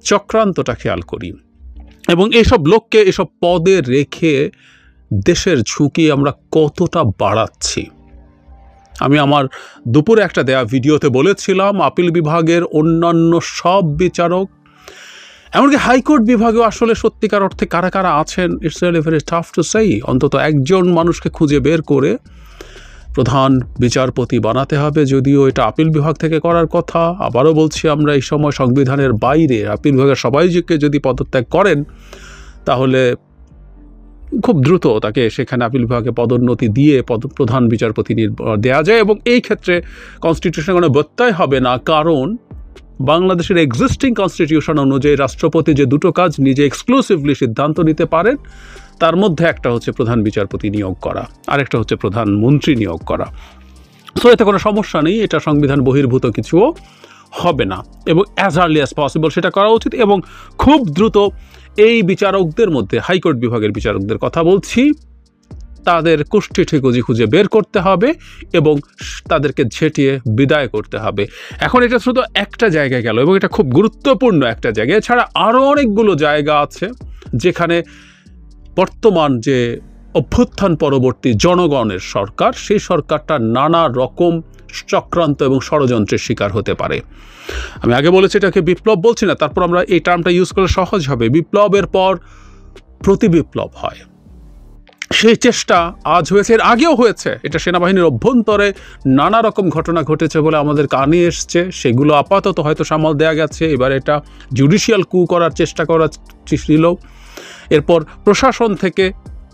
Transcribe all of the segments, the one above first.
চক্রান্তটা খেয়াল করি এবং এইসব লোককে এসব পদে রেখে দেশের ঝুঁকি আমরা কতটা বাড়াচ্ছি। আমি আমার দুপুরে একটা দেয়া ভিডিওতে বলেছিলাম আপিল বিভাগের অন্যান্য সব বিচারক, এমনকি হাইকোর্ট বিভাগেও আসলে সত্যিকার অর্থে কারা কারা আছেন, it's really very tough to সেই। অন্তত একজন মানুষকে খুঁজে বের করে প্রধান বিচারপতি বানাতে হবে, যদিও এটা আপিল বিভাগ থেকে করার কথা। আবারও বলছি, আমরা এই সময় সংবিধানের বাইরে আপিল বিভাগের সবাইকে যদি পদত্যাগ করেন তাহলে খুব দ্রুত তাকে সেখানে আপিল বিভাগে পদোন্নতি দিয়ে প্রধান বিচারপতি দেওয়া যায় এবং এই ক্ষেত্রে কনস্টিটিউশনে কোনো ব্যত্যয় হবে না, কারণ বাংলাদেশের এক্সিস্টিং কনস্টিটিউশন অনুযায়ী রাষ্ট্রপতি যে দুটো কাজ নিজে এক্সক্লুসিভলি সিদ্ধান্ত নিতে পারেন, তার মধ্যে একটা হচ্ছে প্রধান বিচারপতি নিয়োগ করা, আরেকটা হচ্ছে প্রধানমন্ত্রী নিয়োগ করা। সো এতে কোনো সমস্যা নেই, এটা সংবিধান বহির্ভূত কিছুও হবে না এবং অ্যাজ আর্লি অ্যাজ পসিবল সেটা করা উচিত এবং খুব দ্রুত এই বিচারকদের মধ্যে, হাইকোর্ট বিভাগের বিচারকদের কথা বলছি, তাদের কুষ্ঠি ঠিকুজি খুঁজে বের করতে হবে এবং তাদেরকে ঝেঁটিয়ে বিদায় করতে হবে। এখন এটা শুধু একটা জায়গায় গেল এবং এটা খুব গুরুত্বপূর্ণ একটা জায়গা, এছাড়া আরও অনেকগুলো জায়গা আছে যেখানে বর্তমান যে অভ্যুত্থান পরবর্তী জনগণের সরকার, সেই সরকারটা নানা রকম চক্রান্ত এবং ষড়যন্ত্রের শিকার হতে পারে। আমি আগে বলেছি এটাকে বিপ্লব বলছি না, তারপর আমরা এই টার্মটা ইউজ করলে সহজ হবে। বিপ্লবের পর প্রতিবিপ্লব হয়, সেই চেষ্টা আজ হয়েছে, এর আগেও হয়েছে। এটা সেনাবাহিনীর অভ্যন্তরে নানা রকম ঘটনা ঘটেছে বলে আমাদের কানে এসছে, সেগুলো আপাতত হয়তো সামাল দেওয়া গেছে। এবার এটা জুডিশিয়াল কু করার চেষ্টা করা ছিল। এরপর প্রশাসন থেকে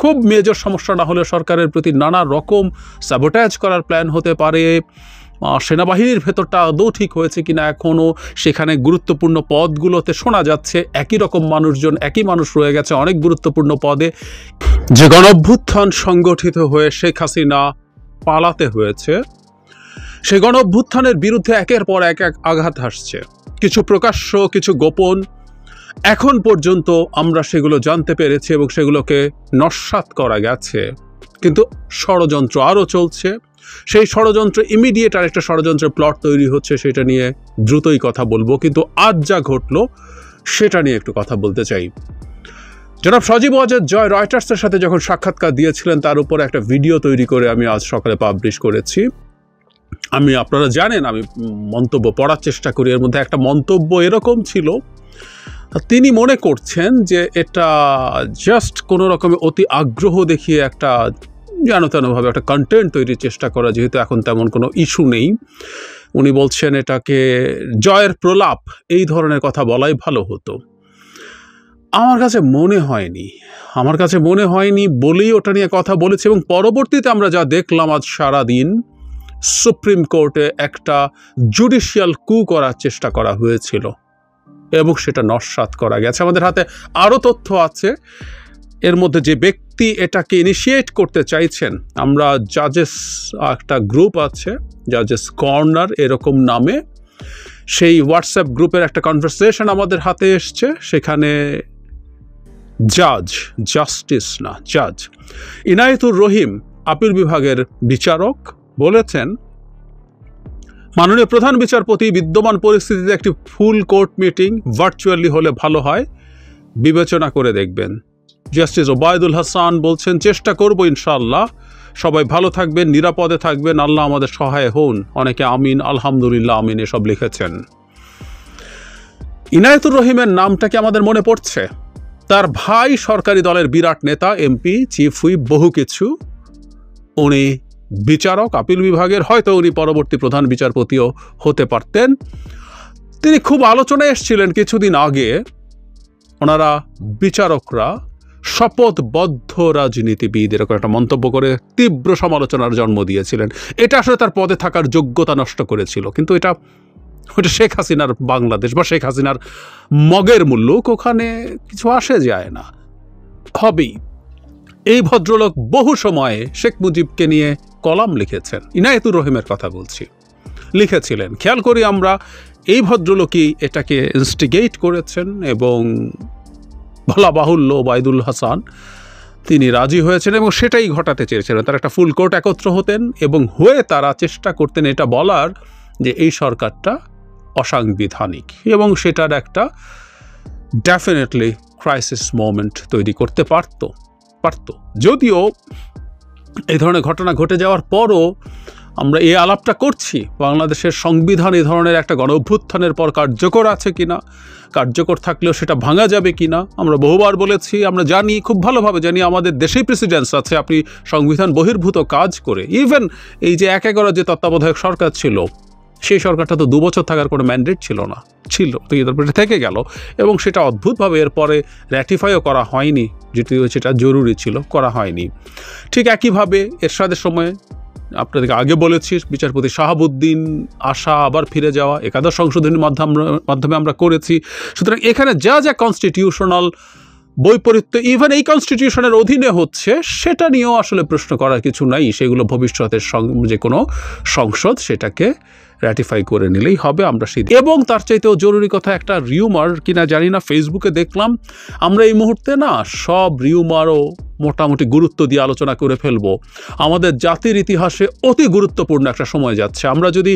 খুব মেজর সমস্যা না হলে সরকারের প্রতি নানা রকম স্যাবোটাজ করার প্ল্যান হতে পারে। সেনাবাহিনীর ভেতরটা আদৌ ঠিক হয়েছে কিনা এখনও, সেখানে গুরুত্বপূর্ণ পদগুলোতে শোনা যাচ্ছে একই রকম মানুষজন, একই মানুষ রয়ে গেছে অনেক গুরুত্বপূর্ণ পদে। যে গণঅভ্যুত্থান সংগঠিত হয়ে শেখ হাসিনা পালাতে হয়েছে, সেই গণঅভ্যুত্থানের বিরুদ্ধে একের পর এক আঘাত আসছে, কিছু প্রকাশ্য, কিছু গোপন। এখন পর্যন্ত আমরা সেগুলো জানতে পেরেছি এবং সেগুলোকে নস্যাৎ করা গেছে, কিন্তু ষড়যন্ত্র আরও চলছে। সেই ষড়যন্ত্র ইমিডিয়েট আরেকটা ষড়যন্ত্রের প্লট তৈরি হচ্ছে, সেটা নিয়ে দ্রুতই কথা বলবো, কিন্তু আজ যা ঘটলো সেটা নিয়ে একটু কথা বলতে চাই। জনাব সজীব ওয়াজেদ জয় রয়টার্সের সাথে যখন সাক্ষাৎকার দিয়েছিলেন, তার উপর একটা ভিডিও তৈরি করে আমি আজ সকালে পাবলিশ করেছি। আপনারা জানেন আমি মন্তব্য পড়ার চেষ্টা করি, এর মধ্যে একটা মন্তব্য এরকম ছিল, তিনি মনে করছেন যে এটা জাস্ট কোনো রকমের অতি আগ্রহ দেখিয়ে একটা জানতেনভাবে একটা কন্টেন্ট তৈরির চেষ্টা করা, যেহেতু এখন তেমন কোনো ইস্যু নেই। উনি বলছেন এটাকে জয়ের প্রলাপ, এই ধরনের কথা বলাই ভালো হতো। আমার কাছে মনে হয়নি বলেই ওটা নিয়ে কথা বলেছে এবং পরবর্তীতে আমরা যা দেখলাম আজ সারাদিন সুপ্রিম কোর্টে একটা জুডিশিয়াল কু করার চেষ্টা করা হয়েছিল এবং সেটা নস্যাৎ করা গেছে। আমাদের হাতে আরও তথ্য আছে, এর মধ্যে যে ব্যক্তি এটাকে ইনিশিয়েট করতে চাইছেন, আমরা জাজেস একটা গ্রুপ আছে, জাজেস কর্নার এরকম নামে, সেই হোয়াটসঅ্যাপ গ্রুপের একটা কনভারসেশন আমাদের হাতে এসছে। সেখানে জাজ ইনায়েতুর রহিম, আপিল বিভাগের বিচারক, বলেছেন মাননীয় প্রধান বিচারপতি বিদ্যমান পরিস্থিতিতে একটি ফুল কোর্ট মিটিং ভার্চুয়ালি হলে ভালো হয়, বিবেচনা করে দেখবেন। জাস্টিস ওবায়দুল হাসান বলছেন চেষ্টা করব ইনশাআল্লাহ, সবাই ভালো থাকবেন, নিরাপদে থাকবেন, আল্লাহ আমাদের সহায় হন। অনেকে আমিন, আলহামদুলিল্লাহ, আমিন এসব লিখেছেন। ইনায়েতুর রহিমের নামটা কি আমাদের মনে পড়ছে? তার ভাই সরকারি দলের বিরাট নেতা, এমপি, চিফ হুইপ, বহু কিছু। উনি বিচারক আপিল বিভাগের, হয়তো উনি পরবর্তী প্রধান বিচারপতিও হতে পারতেন। তিনি খুব আলোচনায় এসেছিলেন কিছুদিন আগে। ওনারা বিচারকরা শপথবদ্ধ রাজনীতিবিদ, এরকম একটা মন্তব্য করে তীব্র সমালোচনার জন্ম দিয়েছিলেন। এটা আসলে তার পদে থাকার যোগ্যতা নষ্ট করেছিল, কিন্তু ওটা শেখ হাসিনার বাংলাদেশ বা শেখ হাসিনার মগের মুল্লুক, ওখানে কিছু আসে যায় না, হবেই। এই ভদ্রলোক বহু সময়ে শেখ মুজিবকে নিয়ে কলাম লিখেছেন, ইনায়েতুর রহিমের কথা বলছি, লিখেছিলেন। খেয়াল করি আমরা, এই ভদ্রলোকই এটাকে ইনস্টিগেট করেছেন এবং বলা বাহুল্য ওবায়দুল হাসান তিনি রাজি হয়েছেন এবং সেটাই ঘটাতে চেয়েছিলেন। তারা একটা ফুল কোর্ট একত্র হতেন এবং হয়ে তারা চেষ্টা করতেন এটা বলার যে এই সরকারটা অসাংবিধানিক এবং সেটার একটা ডেফিনেটলি ক্রাইসিস মোমেন্ট তৈরি করতে পারত। যদিও এই ধরনের ঘটনা ঘটে যাওয়ার পরও আমরা এই আলাপটা করছি, বাংলাদেশের সংবিধান এই ধরনের একটা গণ অভ্যুত্থানের পর কার্যকর আছে কিনা, কার্যকর থাকলেও সেটা ভাঙা যাবে কিনা। আমরা বহুবার বলেছি, আমরা জানি, খুব ভালোভাবে জানি, আমাদের দেশেই প্রেসিডেন্টস আছে। আপনি সংবিধান বহির্ভূত কাজ করে, ইভেন এই যে 11 যে তত্ত্বাবধায়ক সরকার ছিল, সেই সরকারটা তো 2 বছর থাকার কোনো ম্যান্ডেট ছিল না, ছিল তো তারপরে থেকে গেল, এবং সেটা অদ্ভুতভাবে এরপরে র্যাটিফাইও করা হয়নি, যেটা জরুরি ছিল, করা হয়নি। ঠিক একইভাবে এরশাদের সময়ে আপনাদেরকে আগে বলেছি, বিচারপতি শাহাবুদ্দিন আসা আবার ফিরে যাওয়া, একাদশ সংশোধনীর মাধ্যমে আমরা করেছি। সুতরাং এখানে যা যা কনস্টিটিউশনাল বৈপরীত্য ইভেন এই কনস্টিটিউশনের অধীনে হচ্ছে, সেটা নিয়েও আসলে প্রশ্ন করার কিছু নাই। সেগুলো ভবিষ্যতের যে কোনো সংসদ সেটাকে র্যাটিফাই করে নিলেই হবে। আমরা সেই, এবং তার চাইতেও জরুরি কথা, একটা রিউমার কিনা জানি না, ফেসবুকে দেখলাম, আমরা এই মুহূর্তে না সব রিউমারও মোটামুটি গুরুত্ব দিয়ে আলোচনা করে ফেলবো। আমাদের জাতির ইতিহাসে অতি গুরুত্বপূর্ণ একটা সময় যাচ্ছে। আমরা যদি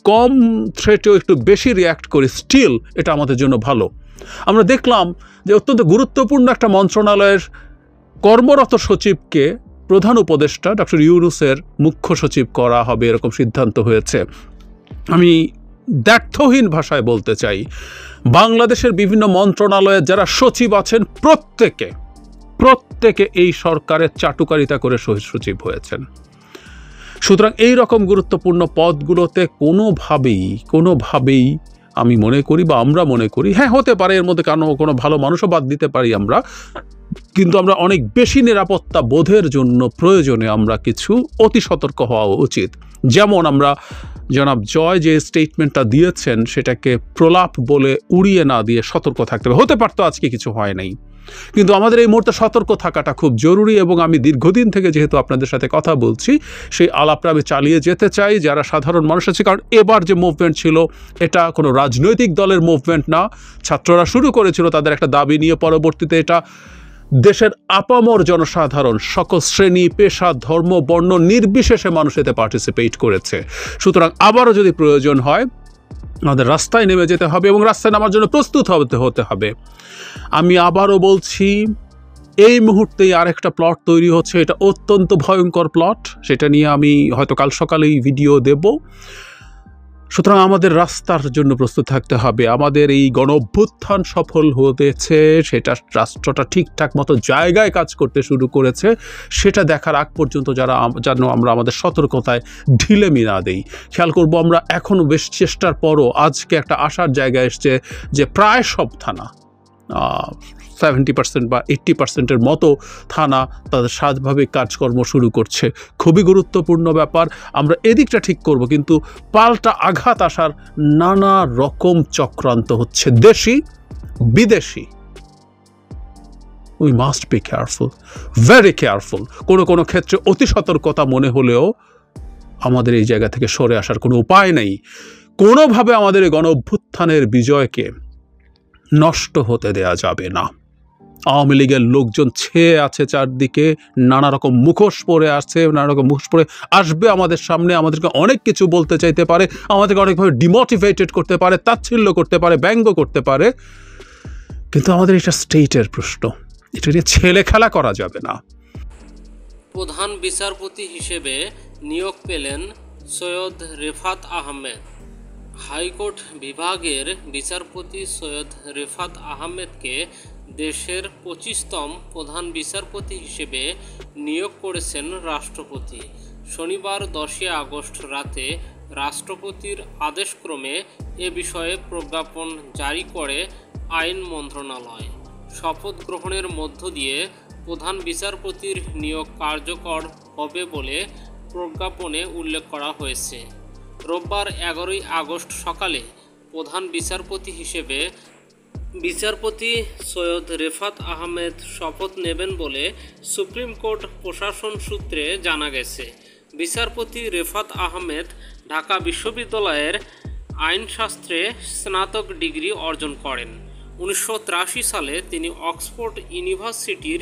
কম থ্রেটেও একটু বেশি রিয়্যাক্ট করি, স্টিল এটা আমাদের জন্য ভালো। আমরা দেখলাম যে অত্যন্ত গুরুত্বপূর্ণ একটা মন্ত্রণালয়ের কর্মরত সচিবকে প্রধান উপদেষ্টা ডক্টর ইউনূসের মুখ্য সচিব করা হবে, এরকম সিদ্ধান্ত হয়েছে। আমি দ্ব্যর্থহীন ভাষায় বলতে চাই, বাংলাদেশের বিভিন্ন মন্ত্রণালয়ের যারা সচিব আছেন প্রত্যেকে এই সরকারের চাটুকারিতা করে সচিব হয়েছেন। সুতরাং এই রকম গুরুত্বপূর্ণ পদগুলোতে কোনোভাবেই আমি মনে করি, বা আমরা মনে করি, হ্যাঁ হতে পারে এর মধ্যে কোনো ভালো মানুষও বাদ দিতে পারি আমরা, কিন্তু আমরা অনেক বেশি নিরাপত্তা বোধের জন্য প্রয়োজনে আমরা কিছু অতি সতর্ক হওয়া উচিত। যেমন আমরা জনাব জয় যে স্টেটমেন্টটা দিয়েছেন, সেটাকে প্রলাপ বলে উড়িয়ে না দিয়ে সতর্ক থাকতে হবে। হতে পারতো আজকে কিছু হয় নাই, কিন্তু আমাদের এই মুহূর্তে সতর্ক থাকাটা খুব জরুরি। এবং আমি দীর্ঘদিন থেকে যেহেতু আপনাদের সাথে কথা বলছি, সেই আলাপটা আমি চালিয়ে যেতে চাই যারা সাধারণ মানুষ আছে। কারণ এবার যে মুভমেন্ট ছিল, এটা কোনো রাজনৈতিক দলের মুভমেন্ট না, ছাত্ররা শুরু করেছিল তাদের একটা দাবি নিয়ে, পরবর্তীতে এটা দেশের আপামর জনসাধারণ, সকল শ্রেণী, পেশা, ধর্ম, বর্ণ নির্বিশেষে মানুষ এতে পার্টিসিপেট করেছে। সুতরাং আবারও যদি প্রয়োজন হয়, আমাদের রাস্তায় নেমে যেতে হবে, এবং রাস্তায় নামার জন্য প্রস্তুত হতে হবে। আমি আবারও বলছি, এই মুহূর্তেই আরেকটা প্লট তৈরি হচ্ছে, এটা অত্যন্ত ভয়ঙ্কর প্লট, সেটা নিয়ে আমি হয়তো কাল সকালেই ভিডিও দেব। সুতরাং আমাদের রাস্তার জন্য প্রস্তুত থাকতে হবে। আমাদের এই গণ অভ্যুত্থান সফল হতেছে, সেটা রাষ্ট্রটা ঠিকঠাক মতো জায়গায় কাজ করতে শুরু করেছে, সেটা দেখার আগ পর্যন্ত যেন আমরা আমাদের সতর্কতায় ঢিলেমি না দেই। খেয়াল করবো, আমরা এখনও বেশ চেষ্টার পরও আজকে একটা আশার জায়গায় এসছে যে প্রায় সব থানা, 70% বা 80%-এর মতো থানা তাদের স্বাভাবিক কাজকর্ম শুরু করছে। খুবই গুরুত্বপূর্ণ ব্যাপার। আমরা এদিকটা ঠিক করব, কিন্তু পাল্টা আঘাত আসার নানা রকম চক্রান্ত হচ্ছে, দেশি বিদেশি। We must be careful, very careful. কোনো ক্ষেত্রে অতি সতর্কতা মনে হলেও আমাদের এই জায়গা থেকে সরে আসার কোনো উপায় নেই। কোনোভাবে আমাদের এই গণ অভ্যুত্থানের বিজয়কে নষ্ট হতে দেয়া যাবে না। আওয়ামী লীগের লোকজন ছেয়ে আছে চারদিকে, নানা রকম মুখোশ পরে আসবে আমাদের সামনে, আমাদেরকে অনেক কিছু বলতে চাইতে পারে, আমাদেরকে অনেকভাবে ডিমোটিভেটেড করতে পারে, তাচ্ছিল্য করতে পারে, ব্যঙ্গ করতে পারে। কিন্তু আমাদের এটা স্টেটের প্রশ্ন, এটা নিয়ে ছেলে খেলা করা যাবে না। প্রধান বিচারপতি হিসেবে নিয়োগ পেলেন সৈয়দ রেফাত আহমেদ। হাইকোর্ট বিভাগের বিচারপতি সৈয়দ রেফাত আহমেদকে দেশের 25তম প্রধান বিচারপতি হিসেবে নিয়োগ করেছেন রাষ্ট্রপতি। শনিবার 10 আগস্ট রাতে রাষ্ট্রপতির আদেশক্রমে এ বিষয়ে প্রজ্ঞাপন জারি করে আইন মন্ত্রণালয়। শপথ গ্রহণের মধ্য দিয়ে প্রধান বিচারপতির নিয়োগ কার্যকর হবে বলে প্রজ্ঞাপনে উল্লেখ করা হয়েছে। রোববার 11 আগস্ট সকালে প্রধান বিচারপতি হিসেবে বিচারপতি সৈয়দ রেফাত আহমেদ শপথ নেবেন বলে সুপ্রিম কোর্ট প্রশাসন সূত্রে জানা গেছে। বিচারপতি রেফাত আহমেদ ঢাকা বিশ্ববিদ্যালয়ের আইনশাস্ত্রে স্নাতক ডিগ্রি অর্জন করেন। 1983 সালে তিনি অক্সফোর্ড ইউনিভার্সিটির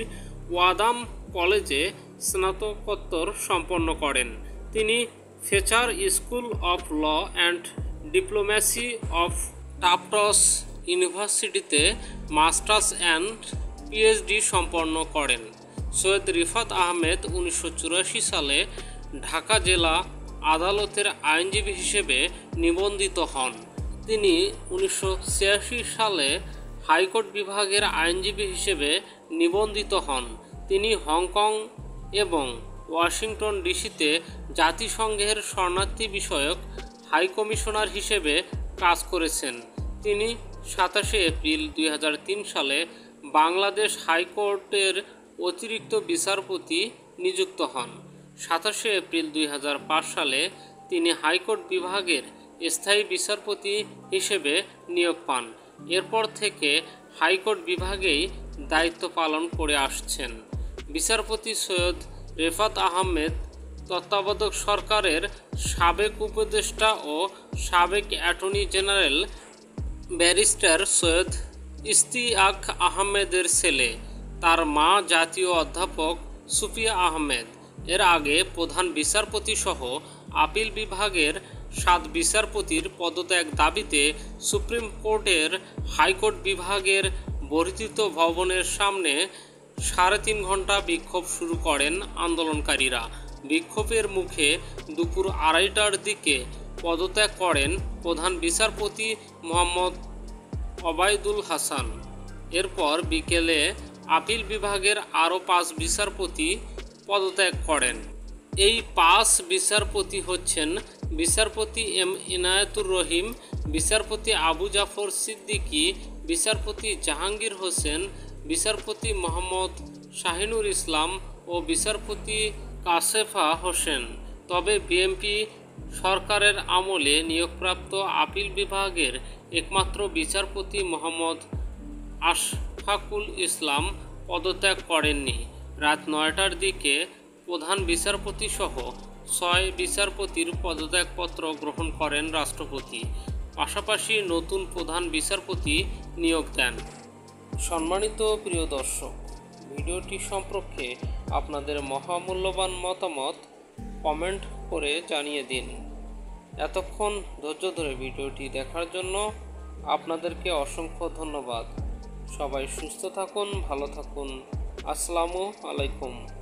ওয়াদাম কলেজে স্নাতকোত্তর সম্পন্ন করেন। তিনি Fletcher school of law and diplomacy of Tufts ইউনিভার্সিটিতে মাস্টার্স অ্যান্ড পিএইচডি সম্পন্ন করেন। সৈয়দ রিফাত আহমেদ 1984 সালে ঢাকা জেলা আদালতের আইনজীবী হিসেবে নিবন্ধিত হন। তিনি 1986 সালে হাইকোর্ট বিভাগের আইনজীবী হিসেবে নিবন্ধিত হন। তিনি হংকং এবং ওয়াশিংটন ডিসিতে জাতিসংঘের শরণার্থী বিষয়ক হাই কমিশনার হিসেবে কাজ করেছেন। তিনি 27 এপ্রিল 2003 সালে বাংলাদেশ হাইকোর্টের অতিরিক্ত বিচারপতি নিযুক্ত হন। 27 এপ্রিল 2005 সালে তিনি হাইকোর্ট বিভাগের স্থায়ী বিচারপতি হিসেবে নিয়োগ পান। এরপর থেকে হাইকোর্ট বিভাগেই দায়িত্ব পালন করে আসছেন। বিচারপতি সৈয়দ রেফাত আহমেদ তত্ত্বাবধায়ক সরকারের সাবেক উপদেষ্টা ও সাবেক attorney general barrister Syed Ishtiaq আহমেদের ছেলে। তার মা জাতীয় অধ্যাপক সুফিয়া আহমেদ। এর আগে প্রধান বিচারপতি সহ আপিল বিভাগের 7 বিচারপতির পদত্যাগ দাবিতে সুপ্রিম কোর্টের হাইকোর্ট বিভাগের বর্ধিত ভবনের সামনে 3.5 ঘন্টা বিক্ষোভ শুরু করেন আন্দোলনকারীরা। বিক্ষোভের মুখে দুপুর 2:30টার দিকে পদত্যাগ করেন প্রধান বিচারপতি মোহাম্মদ ওবায়দুল হাসান। এরপর বিকেলে আপিল বিভাগের আরও 5 বিচারপতি পদত্যাগ করেন। এই 5 বিচারপতি হচ্ছেন বিচারপতি এম ইনায়েতুর রহিম, বিচারপতি আবু জাফর সিদ্দিকী, বিচারপতি জাহাঙ্গীর হোসেন, বিচারপতি মোহাম্মদ শাহিনুর ইসলাম ও বিচারপতি কাশেফা হোসেন। তবে বিএনপি সরকারের আমলে নিয়োগপ্রাপ্ত আপিল বিভাগের একমাত্র বিচারপতি মোহাম্মদ আশফাকুল ইসলাম পদত্যাগ করেননি। রাত 9টার দিকে প্রধান বিচারপতি সহ 6 বিচারপতির পদত্যাগপত্র গ্রহণ করেন রাষ্ট্রপতি। পাশাপাশি নতুন প্রধান বিচারপতি নিয়োগ দেন। সম্মানিত প্রিয় দর্শক, ভিডিওটি সম্পর্কে আপনাদের মহামূল্যবান মতামত কমেন্ট করে জানিয়ে দিন। এতক্ষণ ধৈর্য ধরে ভিডিওটি দেখার জন্য আপনাদেরকে অসংখ্য ধন্যবাদ। সবাই সুস্থ থাকুন, ভালো থাকুন। আসসালামু আলাইকুম।